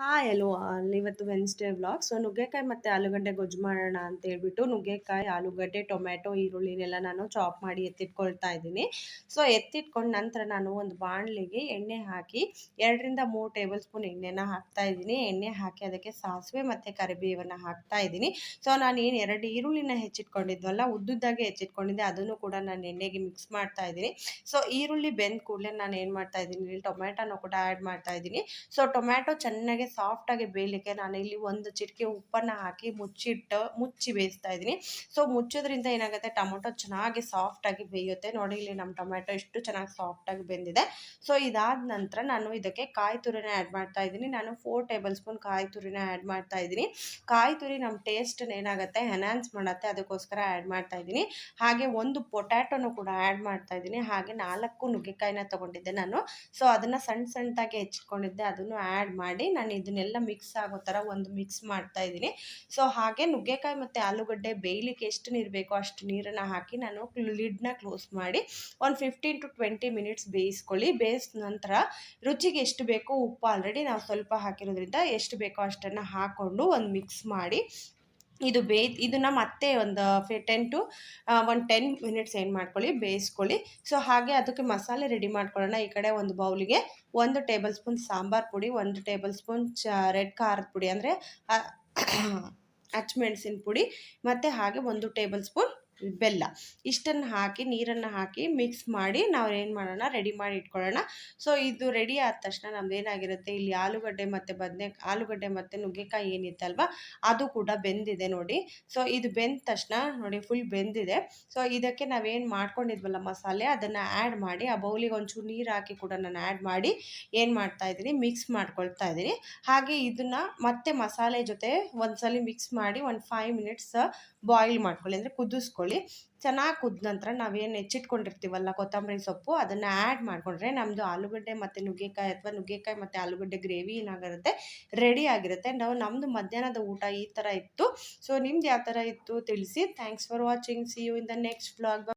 Hi ಎಲ್ಲೋ ಇವತ್ತು Wednesday vlog. So ನುಗ್ಗೆಕಾಯಿ ಮತ್ತು ಆಲೂಗಡ್ಡೆ ಗೊಜ್ಜು ಮಾಡೋಣ ಅಂತ ಹೇಳ್ಬಿಟ್ಟು ನುಗ್ಗೆಕಾಯಿ, ಆಲೂಗಡ್ಡೆ, ಟೊಮ್ಯಾಟೊ, ಈರುಳ್ಳಿನೆಲ್ಲ ನಾನು ಚಾಪ್ ಮಾಡಿ ಎತ್ತಿಟ್ಕೊಳ್ತಾ ಇದ್ದೀನಿ. ಸೊ ಎತ್ತಿಟ್ಕೊಂಡು ನಂತರ ನಾನು ಒಂದು ಬಾಣಲಿಗೆ ಎಣ್ಣೆ ಹಾಕಿ 2 ರಿಂದ 3 ಟೇಬಲ್ ಸ್ಪೂನ್ ಎಣ್ಣೆನ ಹಾಕ್ತಾ ಇದ್ದೀನಿ. ಎಣ್ಣೆ ಹಾಕಿ ಅದಕ್ಕೆ ಸಾಸಿವೆ ಮತ್ತು ಕರಿಬೇವನ್ನು ಹಾಕ್ತಾ ಇದ್ದೀನಿ. ಸೊ ನಾನು ಏನು 2 ಈರುಳ್ಳಿನ ಹೆಚ್ಚಿಟ್ಕೊಂಡಿದ್ವಲ್ಲ, ಉದ್ದುದ್ದಾಗೆ ಹೆಚ್ಚಿಟ್ಕೊಂಡಿದ್ದೆ, ಅದನ್ನು ಕೂಡ ನಾನು ಎಣ್ಣೆಗೆ ಮಿಕ್ಸ್ ಮಾಡ್ತಾ ಇದ್ದೀನಿ. ಸೊ ಈರುಳ್ಳಿ ಬೆಂದ ಕೂಡಲೇ ನಾನು ಏನು ಮಾಡ್ತಾ ಇದ್ದೀನಿ, ಟೊಮ್ಯಾಟೊನ ಕೂಡ ಆ್ಯಡ್ ಮಾಡ್ತಾ ಇದ್ದೀನಿ. ಸೊ ಟೊಮ್ಯಾಟೊ ಚೆನ್ನಾಗಿ ಸಾಫ್ಟಾಗಿ ಬೇಯಲಿಕ್ಕೆ ನಾನು ಇಲ್ಲಿ ಒಂದು ಚಿಟಿಕೆ ಉಪ್ಪನ್ನು ಹಾಕಿ ಮುಚ್ಚಿ ಬೇಯಿಸ್ತಾ ಇದ್ದೀನಿ. ಸೊ ಮುಚ್ಚೋದ್ರಿಂದ ಏನಾಗುತ್ತೆ, ಟೊಮೊಟೊ ಚೆನ್ನಾಗಿ ಸಾಫ್ಟಾಗಿ ಬೇಯುತ್ತೆ. ನೋಡಿ ಇಲ್ಲಿ ನಮ್ಮ ಟೊಮ್ಯಾಟೊ ಎಷ್ಟು ಚೆನ್ನಾಗಿ ಸಾಫ್ಟಾಗಿ ಬೆಂದಿದೆ. ಸೊ ಇದಾದ ನಂತರ ನಾನು ಇದಕ್ಕೆ ಕಾಯಿ ತುರಿನ ಆ್ಯಡ್ ಮಾಡ್ತಾ ಇದ್ದೀನಿ. ನಾನು 4 ಟೇಬಲ್ ಸ್ಪೂನ್ ಕಾಯಿ ತುರಿನ ಆ್ಯಡ್ ಮಾಡ್ತಾ ಇದ್ದೀನಿ. ಕಾಯಿ ತುರಿ ನಮ್ಮ ಟೇಸ್ಟನ್ನ ಏನಾಗುತ್ತೆ, ಎನ್ಹಾನ್ಸ್ ಮಾಡುತ್ತೆ, ಅದಕ್ಕೋಸ್ಕರ ಆ್ಯಡ್ ಮಾಡ್ತಾ ಇದ್ದೀನಿ. ಹಾಗೆ ಒಂದು ಪೊಟ್ಯಾಟೊನು ಕೂಡ ಆ್ಯಡ್ ಮಾಡ್ತಾ ಇದ್ದೀನಿ. ಹಾಗೆ 4 ನುಗ್ಗೆಕಾಯಿನ ತೊಗೊಂಡಿದ್ದೆ ನಾನು. ಸೊ ಅದನ್ನು ಸಣ್ಣದಾಗಿ ಹೆಚ್ಚಿಟ್ಕೊಂಡಿದ್ದೆ, ಅದನ್ನು ಆ್ಯಡ್ ಮಾಡಿ ನಾನು ಇದನ್ನೆಲ್ಲ ಮಿಕ್ಸ್ ಆಗೋ ಥರ ಒಂದು ಮಿಕ್ಸ್ ಮಾಡ್ತಾ ಇದ್ದೀನಿ. ಸೊ ಹಾಗೆ ನುಗ್ಗೆಕಾಯಿ ಮತ್ತು ಆಲೂಗಡ್ಡೆ ಬೇಯಲಿಕ್ಕೆ ಎಷ್ಟು ನೀರು ಬೇಕೋ ಅಷ್ಟು ನೀರನ್ನು ಹಾಕಿ ನಾನು ಲಿಡ್ನ ಕ್ಲೋಸ್ ಮಾಡಿ ಒಂದು 15 to 20 ಮಿನಿಟ್ಸ್ ಬೇಯಿಸ್ಕೊಳ್ಳಿ. ಬೇಯಿಸಿದ ನಂತರ ರುಚಿಗೆ ಎಷ್ಟು ಬೇಕೋ ಉಪ್ಪು ಆಲ್ರೆಡಿ ನಾವು ಸ್ವಲ್ಪ ಹಾಕಿರೋದ್ರಿಂದ ಎಷ್ಟು ಬೇಕೋ ಅಷ್ಟನ್ನು ಹಾಕ್ಕೊಂಡು ಒಂದು ಮಿಕ್ಸ್ ಮಾಡಿ ಇದನ್ನು ಮತ್ತೆ ಒಂದು 10 ಮಿನಿಟ್ಸ್ ಏನು ಮಾಡ್ಕೊಳ್ಳಿ, ಬೇಯಿಸ್ಕೊಳ್ಳಿ. ಸೊ ಹಾಗೆ ಅದಕ್ಕೆ ಮಸಾಲೆ ರೆಡಿ ಮಾಡ್ಕೊಳ್ಳೋಣ. ಈ ಕಡೆ ಒಂದು ಬೌಲಿಗೆ 1 ಟೇಬಲ್ ಸ್ಪೂನ್ ಸಾಂಬಾರು ಪುಡಿ, 1 ಟೇಬಲ್ ಸ್ಪೂನ್ ರೆಡ್ ಖಾರದ ಪುಡಿ ಅಂದರೆ ಹಚ್ಮೆಣಸಿನ ಪುಡಿ, ಮತ್ತು ಹಾಗೆ 1 ಟೇಬಲ್ ಸ್ಪೂನ್ ಬೆಲ್ಲ, ಇಷ್ಟನ್ನು ಹಾಕಿ ನೀರನ್ನು ಹಾಕಿ ಮಿಕ್ಸ್ ಮಾಡಿ ನಾವು ಏನು ಮಾಡೋಣ, ರೆಡಿ ಮಾಡಿ ಇಟ್ಕೊಳ್ಳೋಣ. ಸೊ ಇದು ರೆಡಿ ಆದ ತಕ್ಷಣ ನಮ್ದು ಏನಾಗಿರುತ್ತೆ, ಇಲ್ಲಿ ಆಲೂಗಡ್ಡೆ ಮತ್ತು ನುಗ್ಗೆಕಾಯಿ ಏನಿತ್ತಲ್ವ ಅದು ಕೂಡ ಬೆಂದಿದೆ ನೋಡಿ. ಸೊ ಇದು ಬೆಂದ ತಕ್ಷಣ ನೋಡಿ ಫುಲ್ ಬೆಂದಿದೆ. ಸೊ ಇದಕ್ಕೆ ನಾವೇನು ಮಾಡ್ಕೊಂಡಿದ್ವಲ್ಲ ಮಸಾಲೆ, ಅದನ್ನು ಆ್ಯಡ್ ಮಾಡಿ ಆ ಬೌಲಿಗೆ ಒಂಚೂರು ನೀರು ಹಾಕಿ ಕೂಡ ನಾನು ಆ್ಯಡ್ ಮಾಡಿ ಏನು ಮಾಡ್ತಾ ಇದ್ದೀನಿ, ಮಿಕ್ಸ್ ಮಾಡ್ಕೊಳ್ತಾ ಇದ್ದೀನಿ. ಹಾಗೆ ಇದನ್ನು ಮತ್ತೆ ಮಸಾಲೆ ಜೊತೆ ಒಂದ್ಸಲಿ ಮಿಕ್ಸ್ ಮಾಡಿ ಒಂದು 5 ಮಿನಿಟ್ಸ್ ಬಾಯ್ಲ್ ಮಾಡ್ಕೊಳ್ಳಿ, ಅಂದರೆ ಕುದಿಸ್ಕೊಳ್ಳಿ. ಚೆನ್ನಾಗಿ ಕುದ್ದ ನಂತರ ನಾವೇನು ಹೆಚ್ಚಿಟ್ಕೊಂಡಿರ್ತೀವಲ್ಲ ಕೊತ್ತಂಬರಿ ಸೊಪ್ಪು, ಅದನ್ನು ಆ್ಯಡ್ ಮಾಡಿಕೊಂಡ್ರೆ ನಮ್ಮದು ಆಲೂಗಡ್ಡೆ ಮತ್ತು ನುಗ್ಗೆಕಾಯಿ ಅಥವಾ ನುಗ್ಗೆಕಾಯಿ ಮತ್ತು ಆಲೂಗಡ್ಡೆ ಗ್ರೇವಿ ಏನಾಗಿರುತ್ತೆ, ರೆಡಿ ಆಗಿರುತ್ತೆ. ನಮ್ಮದು ಮಧ್ಯಾಹ್ನದ ಊಟ ಈ ಥರ ಇತ್ತು. ಸೊ ನಿಮ್ದು ಯಾವ ಥರ ಇತ್ತು ತಿಳಿಸಿ. Thanks for watching. See you in the next vlog.